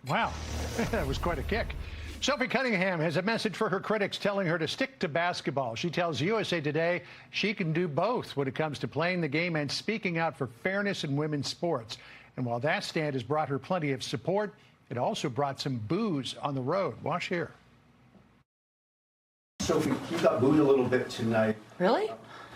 Wow, that was quite a kick. Sophie Cunningham has a message for her critics telling her to stick to basketball. She tells USA Today she can do both when it comes to playing the game and speaking out for fairness in women's sports. And while that stand has brought her plenty of support, it also brought some boos on the road. Watch here. Sophie, you got booed a little bit tonight. Really?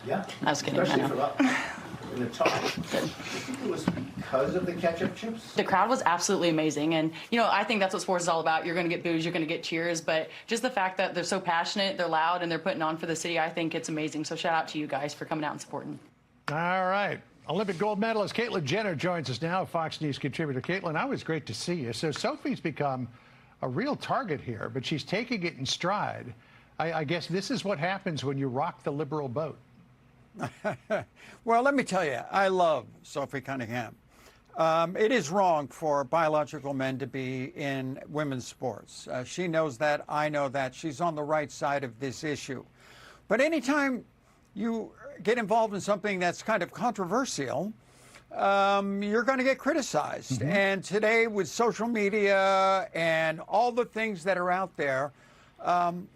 Yeah. I was kidding. Especially I for know. that. In the top. Do you think it was because of the ketchup chips? The crowd was absolutely amazing. And, you know, I think that's what sports is all about. You're going to get boos, you're going to get cheers. But just the fact that they're so passionate, they're loud, and they're putting on for the city, I think it's amazing. So shout out to you guys for coming out and supporting. All right. Olympic gold medalist Caitlyn Jenner joins us now, Fox News contributor. Caitlyn, always great to see you. So Sophie's become a real target here, but she's taking it in stride. I guess this is what happens when you rock the liberal boat. Well, let me tell you, I love Sophie Cunningham. It is wrong for biological men to be in women's sports. She knows that. I know that. She's on the right side of this issue. But anytime you get involved in something that's kind of controversial, you're going to get criticized. Mm-hmm. And today, with social media and all the things that are out there,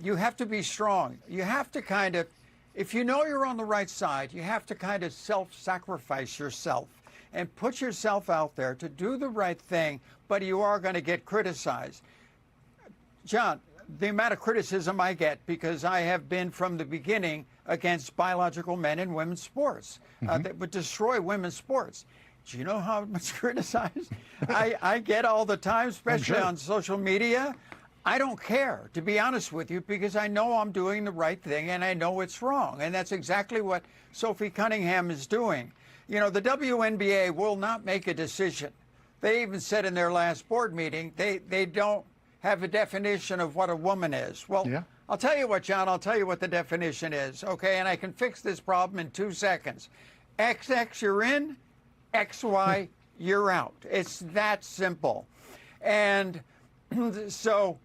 you have to be strong. You have to kind of, if you know you're on the right side, you have to kind of self-sacrifice yourself and put yourself out there to do the right thing, but you are going to get criticized. John, the amount of criticism I get, because I have been from the beginning against biological men in women's sports that would destroy women's sports. Do you know how much criticized I get all the time, especially on social media? I don't care, to be honest with you, because I know I'm doing the right thing and I know it's wrong. And that's exactly what Sophie Cunningham is doing. You know, the WNBA will not make a decision. They even said in their last board meeting, they don't have a definition of what a woman is. Well, yeah. I'll tell you what, John, I'll tell you what the definition is, okay? And I can fix this problem in 2 seconds. XX, you're in. XY, you're out. It's that simple. And so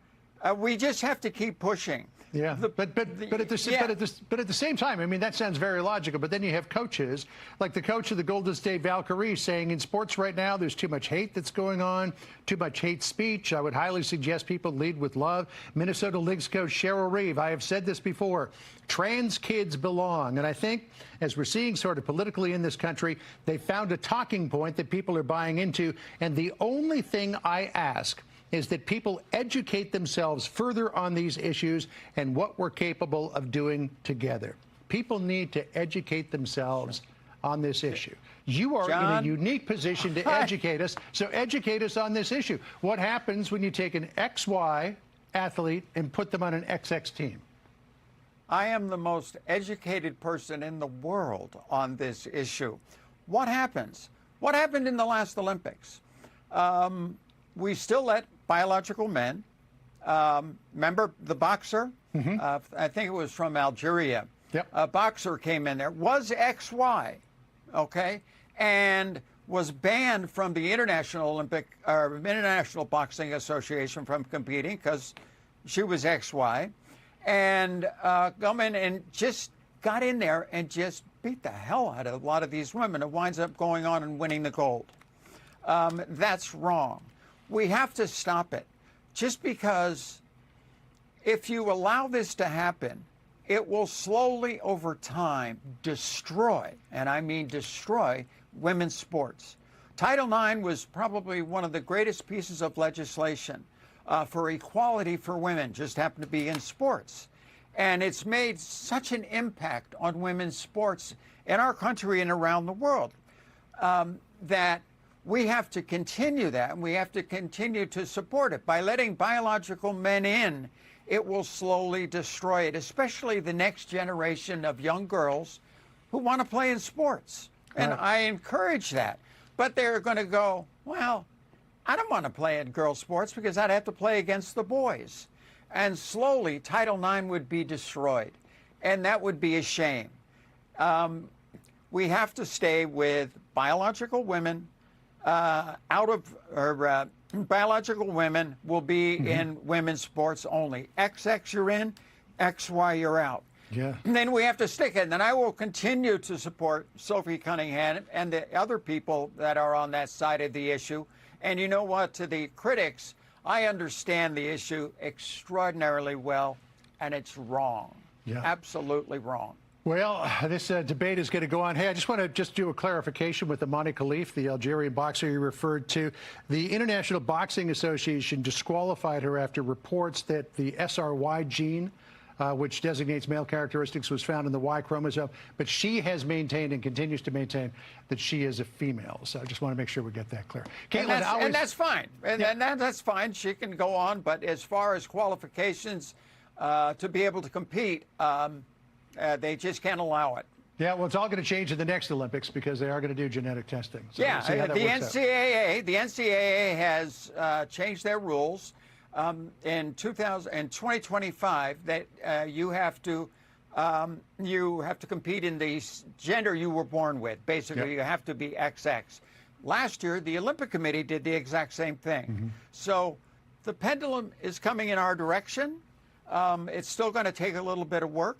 we just have to keep pushing. Yeah, but at the same time, I mean, that sounds very logical. But then you have coaches, like the coach of the Golden State Valkyries, saying in sports right now there's too much hate that's going on, too much hate speech. I would highly suggest people lead with love. Minnesota Lynx coach Cheryl Reeve, I have said this before, trans kids belong. And I think, as we're seeing sort of politically in this country, they found a talking point that people are buying into. And the only thing I ask is that people educate themselves further on these issues and what we're capable of doing together. People need to educate themselves on this issue. You are in a unique position to educate us, so educate us on this issue. What happens when you take an XY athlete and put them on an XX team? I am the most educated person in the world on this issue. What happens? What happened in the last Olympics? We still let biological men, remember the boxer? I think it was from Algeria. Yep. A boxer came in there, was XY, okay, and was banned from the International Boxing Association from competing because she was XY, and come in and just got in there and just beat the hell out of a lot of these women. It winds up going on and winning the gold. That's wrong. We have to stop it. Just because if you allow this to happen, it will slowly over time destroy, and I mean destroy, women's sports. Title IX was probably one of the greatest pieces of legislation for equality for women, just happened to be in sports. And it's made such an impact on women's sports in our country and around the world that we have to continue that, and we have to continue to support it. By letting biological men in, it will slowly destroy it, especially the next generation of young girls who want to play in sports. And I encourage that. But they're going to go, well, I don't want to play in girls' sports because I'd have to play against the boys. And slowly, Title IX would be destroyed. And that would be a shame. We have to stay with biological women. Biological women will be in women's sports only. XX, you're in. XY, you're out. Yeah. And then we have to stick it. And then I will continue to support Sophie Cunningham and the other people that are on that side of the issue. And you know what? To the critics, I understand the issue extraordinarily well, and it's wrong. Yeah. Absolutely wrong. Well, this debate is going to go on. Hey, I just want to do a clarification with Amani Khalif, the Algerian boxer you referred to. The International Boxing Association disqualified her after reports that the SRY gene, which designates male characteristics, was found in the Y chromosome. But she has maintained and continues to maintain that she is a female. So I just want to make sure we get that clear. Caitlyn, And that's fine. And that's fine. She can go on. But as far as qualifications to be able to compete, they just can't allow it. Yeah, well, it's all going to change in the next Olympics because they are going to do genetic testing. So Yeah, we'll see how that the works out. NCAA has changed their rules in 2025 that you have to compete in the gender you were born with. Basically, Yep. you have to be XX. Last year, the Olympic Committee did the exact same thing. Mm-hmm. So the pendulum is coming in our direction. It's still going to take a little bit of work.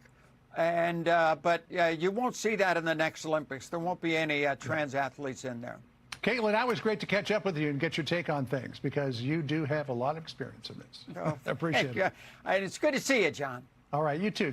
But you won't see that in the next Olympics. There won't be any trans athletes in there. Caitlyn, that was great to catch up with you and get your take on things because you do have a lot of experience in this. I appreciate it. And it's good to see you, John. All right, you too.